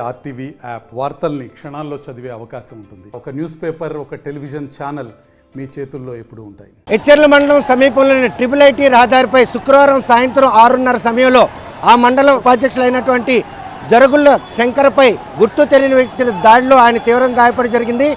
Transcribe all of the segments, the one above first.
RTV app వార్తల్ని క్షణాల్లో చదివే అవకాశం ఉంటుంది. ఒక న్యూస్ పేపర్, ఒక టెలివిజన్ ఛానల్ మీ చేతుల్లో ఎప్పుడూ ఉంటాయి. ఎచ్చెర్ల మండలం సమీపంలోని ట్రిపుల్ రహదారిపై శుక్రవారం సాయంత్రం 6:30 సమయంలో ఆ మండలం ఉపాధ్యక్షులైనటువంటి జరుగుళ్ళ శంకర్పై గుర్తు తెలియని వ్యక్తి దాడిలో ఆయన తీవ్రంగా గాయపడి జరిగింది.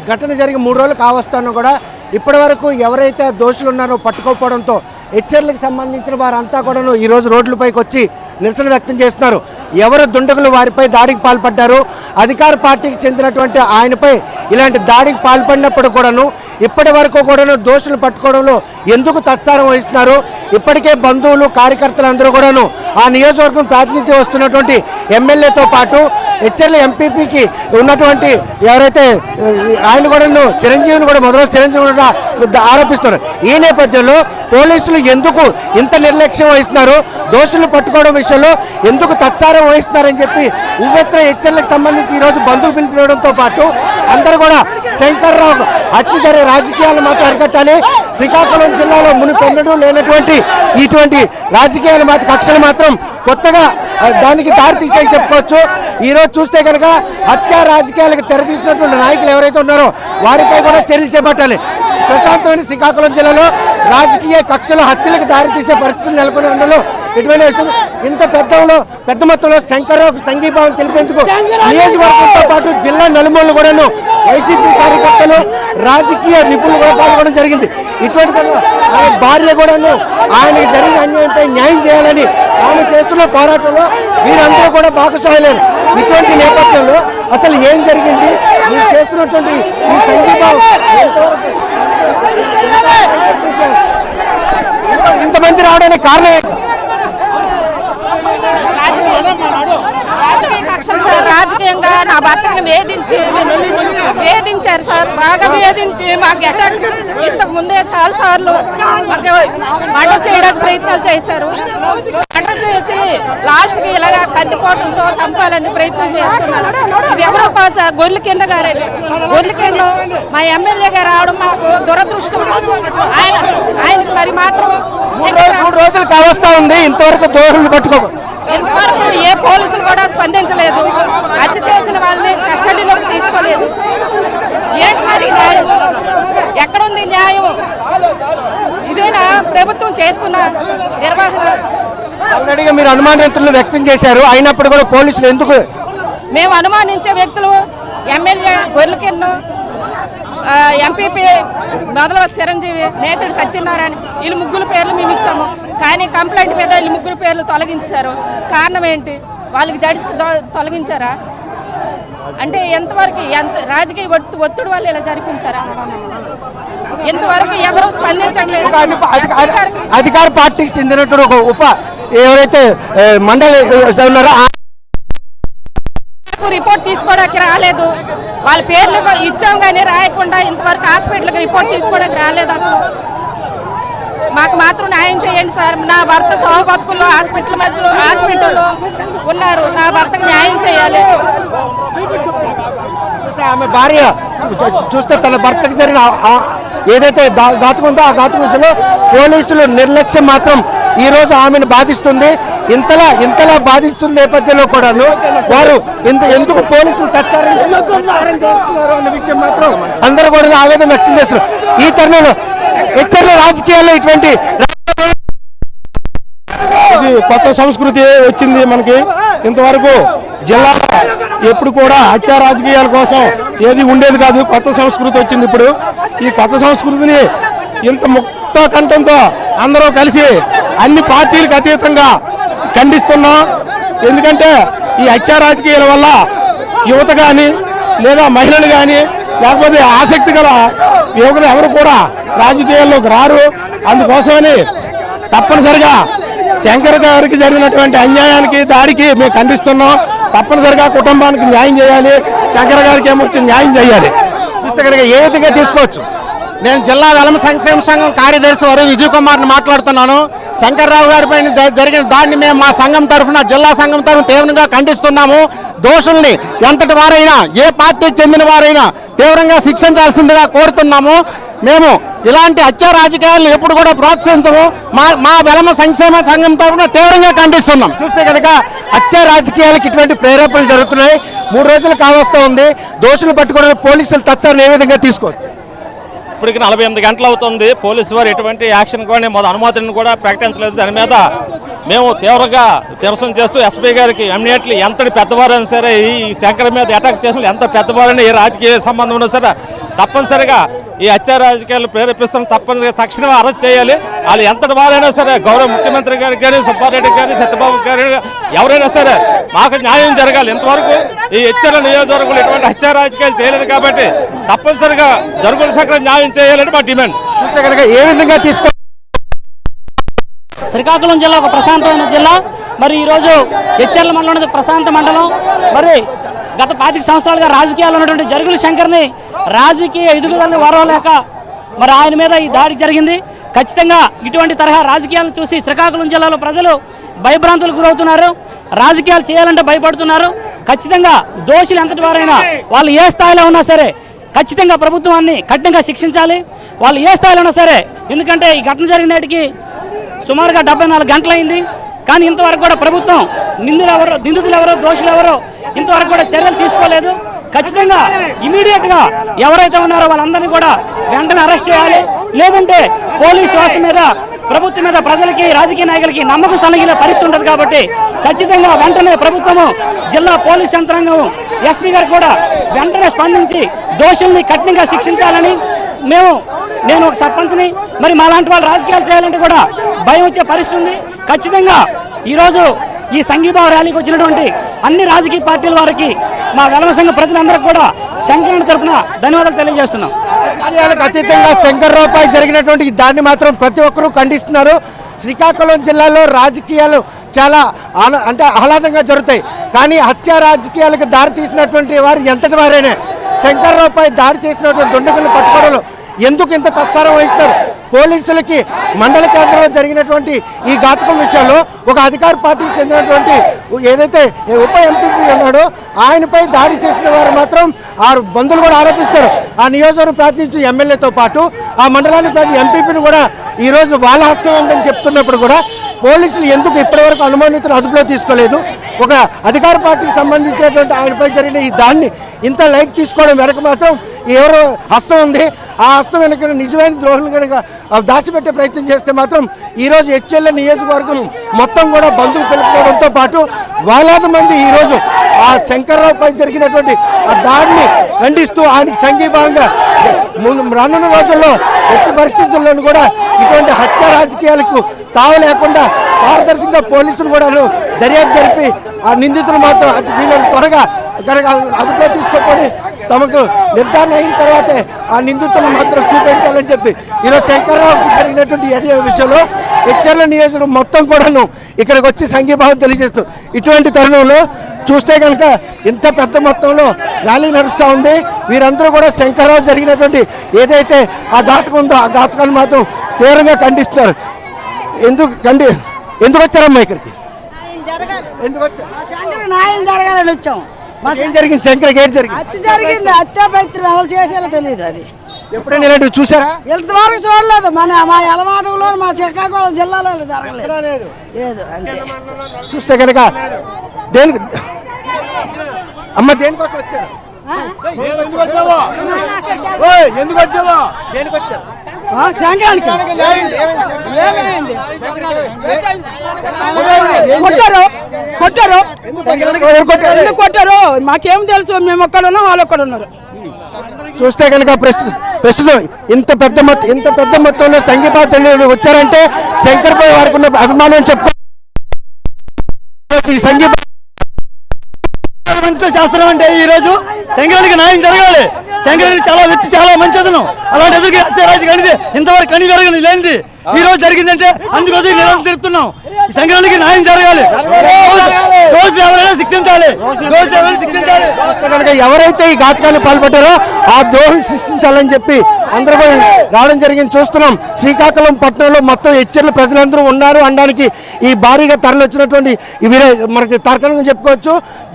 ఘటన జరిగి 3 రోజులు కావస్తానో కూడా ఇప్పటి వరకు ఎవరైతే దోషులు ఉన్నారో పట్టుకోకపోవడంతో ఎచ్చెర్లకు సంబంధించిన వారంతా కూడా ఈరోజు రోడ్లపైకి వచ్చి నిరసన వ్యక్తం చేస్తున్నారు. ఎవరు దుండగులు వారిపై దాడికి పాల్పడ్డారు, అధికార పార్టీకి చెందినటువంటి ఆయనపై ఇలాంటి దాడికి పాల్పడినప్పుడు కూడాను ఇప్పటి వరకు కూడాను దోషులు పట్టుకోవడంలో ఎందుకు తత్సారం వహిస్తున్నారు? ఇప్పటికే బంధువులు కార్యకర్తలు అందరూ కూడాను ఆ నియోజకవర్గం ప్రాతినిధ్యం వస్తున్నటువంటి ఎమ్మెల్యేతో పాటు ఎచ్చెర్ల ఎంపీపీకి ఉన్నటువంటి ఎవరైతే ఆయన కూడాను చిరంజీవిని కూడా మొదలు చిరంజీవి కూడా ఆరోపిస్తున్నారు. ఈ నేపథ్యంలో పోలీసులు ఎందుకు ఇంత నిర్లక్ష్యం వహిస్తున్నారు, దోషులు పట్టుకోవడం విషయంలో ఎందుకు తత్సారం వహిస్తున్నారని చెప్పి ఉవ్వెత్తున ఎచ్చెర్లకు సంబంధించి ఈరోజు బంధువు పిలిపివ్వడంతో పాటు అందరూ కూడా శంకర్రావు హత్య జరిగే రాజకీయాలు మాత్రం అరికట్టాలి, శ్రీకాకుళం జిల్లాలో మునిపెన్నడూ లేనటువంటి ఇటువంటి రాజకీయాల కక్షలు మాత్రం కొత్తగా దానికి దారితీసాయని చెప్పుకోవచ్చు. ఈరోజు చూస్తే కనుక హత్య రాజకీయాలకు తెరతీసినటువంటి నాయకులు ఎవరైతే ఉన్నారో వారిపై కూడా చర్యలు చేపట్టాలి. ప్రశాంతమైన శ్రీకాకుళం జిల్లాలో రాజకీయ కక్షలు హత్యలకు దారితీసే పరిస్థితులు నెలకొని ఉండలో ఇటువంటి ఇంత పెద్ద మొత్తంలో శంకర్రావుకు సంఘీభావం తెలిపేందుకు నియోజకవర్గంతో పాటు జిల్లా నలుమూలలు కూడాను వైసీపీ కార్యకర్తలు రాజకీయ నిపుణులు కూడా పాల్గొనడం జరిగింది. ఇటువంటి ఆయన భార్య కూడాను ఆయనకి జరిగిన అన్యాయంపై న్యాయం చేయాలని ఆమె చేస్తున్న పోరాటంలో వీరందరూ కూడా భాగస్వాములైన ఇటువంటి నేపథ్యంలో అసలు ఏం జరిగింది, మీరు చేస్తున్నటువంటి ఈ సంఘీభావం ఇంతమంది రావడానికి కారణం రాజకీయంగా నా భర్తను వేధించారు సార్, బాగా వేధించి మాకు ఇంతకు ముందే చాలా సార్లు మర్డర్ చేయడానికి ప్రయత్నాలు చేశారు. మర్డర్ చేసి లాస్ట్కి ఇలాగా కత్తిపోవడంతో చంపాలని ప్రయత్నం చేస్తున్నారు. ఇది ఎవరో కాదు సార్, గొర్రెల కింద మా ఎమ్మెల్యే గారు రావడం మాకు దురదృష్టం. ఆయనకి మరి మాత్రం 3 రోజులు కావస్తా ఉంది, ఇంతవరకు దోషులు పట్టుకో ఇంతవరకు ఏ పోలీసులు కూడా స్పందించలేదు. హత్య చేసిన వాళ్ళని కస్టడీలోకి తీసుకోలేదు. ఏంటి సార్ ఈ న్యాయం? ఎక్కడుంది న్యాయం? ఇదేనా ప్రభుత్వం చేస్తున్న నిర్వహణ? ఆల్రెడీగా మీరు అనుమానితులను వ్యక్తం చేశారు, అయినప్పుడు కూడా పోలీసులు ఎందుకు? మేము అనుమానించే వ్యక్తులు ఎమ్మెల్యే గొర్రెలకిన్ను, ఎంపీపీ మొదల చిరంజీవి, నేతడు సత్యనారాయణ, వీళ్ళు 3 పేర్లు మేము ఇచ్చాము. కానీ కంప్లైంట్ మీద వీళ్ళు 3 పేర్లు తొలగించారు. కారణం ఏంటి? వాళ్ళకి జడిసి తొలగించారా? అంటే ఎంతవరకు రాజకీయ ఒత్తిడి వల్ల ఇలా జరిపించారా? ఎంతవరకు ఎవరు స్పందించట్లేదు. అధికార పార్టీకి చెందినట్టు ఒక ఎవరైతే మండలి ఉన్నారో రిపోర్ట్ తీసుకోవడానికి రాలేదు. వాళ్ళ పేర్లు ఇచ్చాం కానీ రాయకుండా ఇంతవరకు హాస్పిటల్కి రిపోర్ట్ తీసుకోవడానికి రాలేదు. అసలు మాకు మాత్రం న్యాయం చేయండి సార్. నా భర్త సాగు బతుకుల్లో హాస్పిటల్లో ఉన్నారు. నా భర్తకు న్యాయం చేయాలి. ఆమె భార్య చూస్తే తన భర్తకు జరిగిన ఏదైతే ఘాతుకం ఉందో ఆ ఘాతుకం విషయంలో పోలీసులు నిర్లక్ష్యం మాత్రం ఈ రోజు ఆమెను బాధిస్తుంది. ఇంతలా బాధిస్తున్న నేపథ్యంలో కూడాను వారు ఎందుకు పోలీసులు తత్సారం చేస్తున్నారు అన్న విషయం మాత్రం అందరూ కూడా ఆవేదన వ్యక్తం చేస్తున్నారు. ఈ తరుణంలో ఎచ్చెర్ల రాజకీయాల్లో ఇటువంటి ఇది కొత్త సంస్కృతి వచ్చింది మనకి. ఇంతవరకు జిల్లాలో ఎప్పుడు కూడా హత్య రాజకీయాల కోసం ఏది ఉండేది కాదు. కొత్త సంస్కృతి వచ్చింది. ఇప్పుడు ఈ కొత్త సంస్కృతిని ఇంత ముక్త కంఠంతో అందరూ కలిసి అన్ని పార్టీలకు అతీతంగా ఖండిస్తున్నాం. ఎందుకంటే ఈ హత్య రాజకీయాల వల్ల యువత కానీ లేదా మహిళలు కానీ లేకపోతే ఆసక్తి గల యువకులు ఎవరు కూడా రాజకీయాల్లోకి రారు. అందుకోసమని తప్పనిసరిగా శంకర్ గారికి జరిగినటువంటి అన్యాయానికి దాడికి మేము ఖండిస్తున్నాం. తప్పనిసరిగా కుటుంబానికి న్యాయం చేయాలి, శంకర్ గారికి ఏమొచ్చి న్యాయం చేయాలి. చూస్తే కనుక ఏ విధంగా తీసుకోవచ్చు? నేను జిల్లా వెలమ సంక్షేమ సంఘం కార్యదర్శి వారు విజయ్ కుమార్ని మాట్లాడుతున్నాను. శంకర్రావు గారి పైన జరిగిన దాన్ని మేము మా సంఘం తరఫున జిల్లా సంఘం తరఫున తీవ్రంగా ఖండిస్తున్నాము. దోషుల్ని ఎంతటి వారైనా ఏ పార్టీకి చెందిన వారైనా తీవ్రంగా శిక్షించాల్సిందిగా కోరుతున్నాము. మేము ఇలాంటి హత్య రాజకీయాలను ఎప్పుడు కూడా ప్రోత్సహించము. మా వెలమ సంక్షేమ సంఘం తరఫున తీవ్రంగా ఖండిస్తున్నాం. చూస్తే కనుక హత్య రాజకీయాలకు ఇటువంటి ప్రేరేపణలు జరుగుతున్నాయి. 3 రోజులు కావస్తూ ఉంది. దోషులు పట్టుకోవడానికి పోలీసులు తత్సరిని ఏ విధంగా తీసుకోవచ్చు? ఇప్పటికి 48 గంటలు అవుతుంది. పోలీసు వారు ఎటువంటి యాక్షన్ కానీ అనుమతిని కూడా ప్రకటించలేదు. దాని మీద మేము తీవ్రంగా నిరసన చేస్తూ ఎస్పీ గారికి ఇమ్మీడియట్లీ ఎంతటి పెద్దవారైనా సరే ఈ శంకర్ మీద అటాక్ చేసిన ఎంత పెద్దవారైనా ఏ రాజకీయ సంబంధం ఉన్నా సరే తప్పనిసరిగా ఈ హత్య రాజకీయాలు ప్రేరేపిస్తున్న తప్పనిసరిగా తక్షణమే అరెస్ట్ చేయాలి. వాళ్ళు ఎంతటి వారైనా సరే గౌరవ ముఖ్యమంత్రి గారికి కానీ సుబ్బారెడ్డి గారి సత్యబాబు గారి ఎవరైనా సరే మాకు న్యాయం జరగాలి. ఇంతవరకు ఈ హెచ్చరిక నియోజకవర్గంలో ఎటువంటి హత్య రాజకీయాలు చేయలేదు కాబట్టి తప్పనిసరిగా జరుగుల సకల న్యాయం చేయాలని మా డిమాండ్. చూస్తే కనుక ఏ విధంగా తీసుకో శ్రీకాకుళం జిల్లా ఒక ప్రశాంతమైన జిల్లా. మరి ఈరోజు హెచ్చర్ల మండలం ప్రశాంత మండలం. మరి గత 25 సంవత్సరాలుగా రాజకీయాలు ఉన్నటువంటి జరుగుల శంకర్ని రాజకీయ ఎదుగుదలని వరవలేక మరి ఆయన మీద ఈ దాడి జరిగింది. ఖచ్చితంగా ఇటువంటి తరహా రాజకీయాలను చూసి శ్రీకాకుళం జిల్లాలో ప్రజలు భయభ్రాంతులకు గురవుతున్నారు. రాజకీయాలు చేయాలంటే భయపడుతున్నారు. ఖచ్చితంగా దోషులు ఎంతటి వారైనా వాళ్ళు ఏ స్థాయిలో ఉన్నా సరే ఖచ్చితంగా ప్రభుత్వాన్ని కఠినంగా శిక్షించాలి. వాళ్ళు ఏ స్థాయిలో ఉన్నా సరే. ఎందుకంటే ఈ ఘటన జరిగిన నాటికి సుమారుగా 74 గంటలైంది. కానీ ఇంతవరకు కూడా ప్రభుత్వం నిందితులు ఎవరో దోషులు ఎవరో ఇంతవరకు కూడా చర్యలు తీసుకోలేదు. ఖచ్చితంగా ఇమీడియట్గా ఎవరైతే ఉన్నారో వాళ్ళందరినీ కూడా వెంటనే అరెస్ట్ చేయాలి. లేదంటే పోలీస్ వ్యవస్థ మీద ప్రభుత్వం మీద ప్రజలకి రాజకీయ నాయకులకి నమ్మకం సలగిలే పరిస్థితి ఉంటుంది. కాబట్టి ఖచ్చితంగా వెంటనే ప్రభుత్వము జిల్లా పోలీస్ యంత్రాంగం ఎస్పీ గారు కూడా వెంటనే స్పందించి దోషుల్ని కఠినంగా శిక్షించాలని నేను ఒక సర్పంచ్ని. మరి మాలాంటి వాళ్ళు రాజకీయాలు చేయాలంటే కూడా భయం వచ్చే పరిస్థితి ఉంది. ఖచ్చితంగా ఈరోజు ఈ సంఘీభావ ర్యాలీకి వచ్చినటువంటి అన్ని రాజకీయ పార్టీల వారికి మా వెలమ సంఘ ప్రజలందరికీ కూడా శంకరుని తరపున ధన్యవాదాలు తెలియజేస్తున్నాం. రాజకీయాలకు అతీతంగా శంకర్రావుపై జరిగినటువంటి దాన్ని మాత్రం ప్రతి ఒక్కరూ ఖండిస్తున్నారు. శ్రీకాకుళం జిల్లాలో రాజకీయాలు చాలా ఆహ్లాదంగా జరుగుతాయి. కానీ హత్య రాజకీయాలకు దారి తీసినటువంటి వారు ఎంతటి వారైనా శంకర్రావుపై దాడి చేసినటువంటి దుండగులను పట్టుకోవడంలో ఎందుకు ఇంత తత్సారం వహిస్తారు? పోలీసులకి మండల కేంద్రంలో జరిగినటువంటి ఈ ఘాతకం విషయంలో ఒక అధికార పార్టీకి చెందినటువంటి ఏదైతే ఉప ఎంపీపీ ఉన్నాడో ఆయనపై దాడి చేసిన వారు మాత్రం 6 బంధువులు కూడా ఆరోపిస్తారు. ఆ నియోజకవర్గం ప్రాతినిధ్యం ఎమ్మెల్యేతో పాటు ఆ మండలానికి ప్రతి ఎంపీపీని కూడా ఈరోజు వాళ్ళ హస్తం ఉందని చెప్తున్నప్పుడు కూడా పోలీసులు ఎందుకు ఇప్పటివరకు అనుమానితులు అదుపులో తీసుకోలేదు? ఒక అధికార పార్టీకి సంబంధించినటువంటి ఆయనపై జరిగిన ఈ దాన్ని ఇంత లైట్ తీసుకోవడం వెనక మాత్రం ఎవరో హస్తం ఉంది. ఆ హస్తం వెనక నిజమైన ద్రోహులు కనుక దాచిపెట్టే ప్రయత్నం చేస్తే మాత్రం ఈరోజు హెచ్ఎల్ నియోజకవర్గం మొత్తం కూడా బంధువు పిలుపుకోవడంతో పాటు వేలాది మంది ఈరోజు ఆ శంకర్రావుపై జరిగినటువంటి ఆ దాడిని ఖండిస్తూ ఆయనకి సంఘీభావంగా రానున్న రోజుల్లో ఎట్టి పరిస్థితుల్లోనూ కూడా ఇటువంటి హత్య రాజకీయాలకు తావు లేకుండా పారదర్శకంగా పోలీసులు కూడా దర్యాప్తు జరిపి ఆ నిందితులు మాత్రం వీళ్ళని త్వరగా అదుపులో తీసుకొని తమకు నిర్ధారణ అయిన తర్వాతే ఆ నిందితులను మాత్రం చూపించాలని చెప్పి ఈరోజు శంకర్రావుకి జరిగినటువంటి విషయంలో హెచ్చర్ల నియోజకవర్గం మొత్తం కూడాను ఇక్కడికి వచ్చి సంఘీభావం తెలియజేస్తూ ఇటువంటి తరుణంలో చూస్తే కనుక ఇంత పెద్ద మొత్తంలో ర్యాలీ నడుస్తూ ఉంది. వీరందరూ కూడా శంకర్రావు జరిగినటువంటి ఏదైతే ఆ ఘాతకం ఉందో ఆ ఘాతకాన్ని మాత్రం తీవ్రంగా ఖండిస్తున్నారు. ఎందుకు వచ్చారమ్మా ఇక్కడికి? ఎందుకు వచ్చారు? న్యాయం జరగాలని వచ్చాం. ఏం జరిగింది? శంకర్కి ఏం జరిగింది? హత్య జరిగింది. హత్యాపైత్రి ఎవరు చేశారో తెలియదు. అది ఎప్పుడైనా ఇలాంటివి చూసారా? ఇంతవరకు చూడలేదు. మా ఎలమాటంలో మా శ్రీకాకుళం జిల్లాలో జరగలేదు. లేదు అంతే. చూస్తే కనుక దేనికి అమ్మ దేనికోసం వచ్చారు? ఎందుకు వచ్చావా? దేనికి వచ్చారు? కొట్టారు. మాకేం తెలుసు? మేము ఒక్కడున్నాం, వాళ్ళు ఒక్కడున్నారు. చూస్తే కనుక ప్రస్తుతం ఇంత పెద్ద మొత్తంలో సంఘీభావం వచ్చారంటే శంకర్పై వారికి ఉన్న అభిమానం చెప్ప ఈ సంఘీభావం చేస్తున్నామంటే ఈరోజు శంకరుడికి న్యాయం జరగాలి. శంకరుడికి చాలా మంచి అతను. అలాంటి ఎదురుకి రాజకీయాలు ఇంతవరకు కని జరగని లేనిది ఈ రోజు జరిగిందంటే అందుకోసం నిరంతరం తిరుగుతున్నాం. సంఘానికి న్యాయం జరగాలి, దోషులు ఎవరైనా శిక్షించాలి, దోషులు ఎవరైనా శిక్షించాలి. కనుక ఎవరైతే ఈ ఘాతకాన్ని పాల్పడ్డారో ఆ దోషులు శిక్షించాలని చెప్పి అందరూ రావడం జరిగింది. చూస్తున్నాం శ్రీకాకుళం పట్టణంలో మొత్తం హెచ్చర్ల ప్రజలందరూ ఉన్నారు అనడానికి ఈ భారీగా తరలి వచ్చినటువంటి మనకి తార్కాణంగా చెప్పుకోవచ్చు.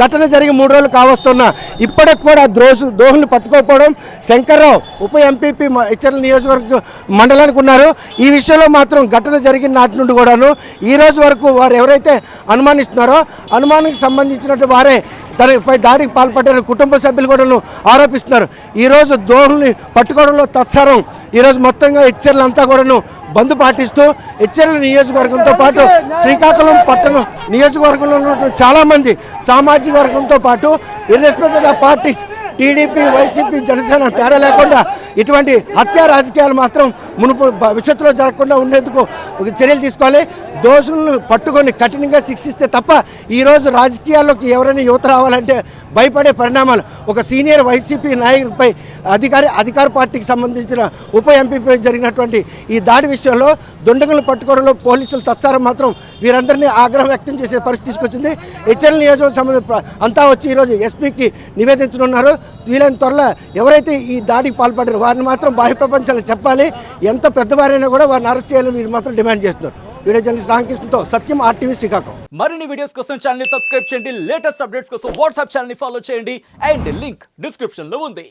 ఘటన జరిగి 3 రోజులు కావస్తున్నా ఇప్పటికి కూడా దోషుల్ని పట్టుకోకపోవడం. శంకర్రావు ఉప ఎంపీపీ హెచ్చర్ల నియోజకవర్గ మండలానికి ఉన్నారు. ఈ విషయంలో మాత్రం ఘటన జరిగిన నాటి నుండి కూడాను ఈ రోజు వరకు వారు ఎవరైతే అనుమానిస్తున్నారో అనుమానానికి సంబంధించినట్టు వారే తనపై దాడికి పాల్పడ్డారు కుటుంబ సభ్యులు కూడా ఆరోపిస్తున్నారు. ఈరోజు దోహుల్ని పట్టుకోవడంలో తత్సరం ఈరోజు మొత్తంగా హెచ్చర్లంతా కూడాను బంద్ పాటిస్తూ హెచ్చర్ల నియోజకవర్గంతో పాటు శ్రీకాకుళం పట్టణం నియోజకవర్గంలో ఉన్నటువంటి చాలామంది సామాజిక వర్గంతో పాటు irrespective of parties TDP YCP Janasena తేడా లేకుండా ఇటువంటి హత్యా రాజకీయాలు మాత్రం మునుపు భవిష్యత్తులో జరగకుండా ఉండేందుకు చర్యలు తీసుకోవాలి. దోషులను పట్టుకొని కఠినంగా శిక్షిస్తే తప్ప ఈరోజు రాజకీయాల్లోకి ఎవరైనా యువత రావాలంటే భయపడే పరిణామాలు. ఒక సీనియర్ వైసీపీ నాయకుడిపై అధికార పార్టీకి సంబంధించిన ఉప ఎంపీపై జరిగినటువంటి ఈ దాడి విషయంలో దుండగులను పట్టుకోవడంలో పోలీసులు తత్సారం మాత్రం వీరందరినీ ఆగ్రహం వ్యక్తం చేసే పరిస్థితి తీసుకొచ్చింది. హెచ్చర్ల నియోజకవర్గం అంతా వచ్చి ఈరోజు ఎస్పీకి నివేదించనున్నారు. వీలైన త్వరలో ఎవరైతే ఈ దాడికి పాల్పడ్డారో వారిని మాత్రం బాహ్య ప్రపంచాలకు చెప్పాలి. ఎంత పెద్దవారైనా కూడా వారిని అరెస్ట్ చేయాలని వీరు మాత్రం డిమాండ్ చేస్తున్నారు. వీడియో జర్నలిస్ట్ రామకృష్ణతో సత్యం, RTV శ్రీకాకుళం. మరిన్ని వీడియోస్ కోసం ఛానల్ సబ్స్క్రైబ్ చేయండి, లేటెస్ట్ అప్డేట్స్ కోసం వాట్సాప్ ఛానల్ ఫాలో చేయండి అండ్ లింక్ డిస్క్రిప్షన్ లో ఉంది.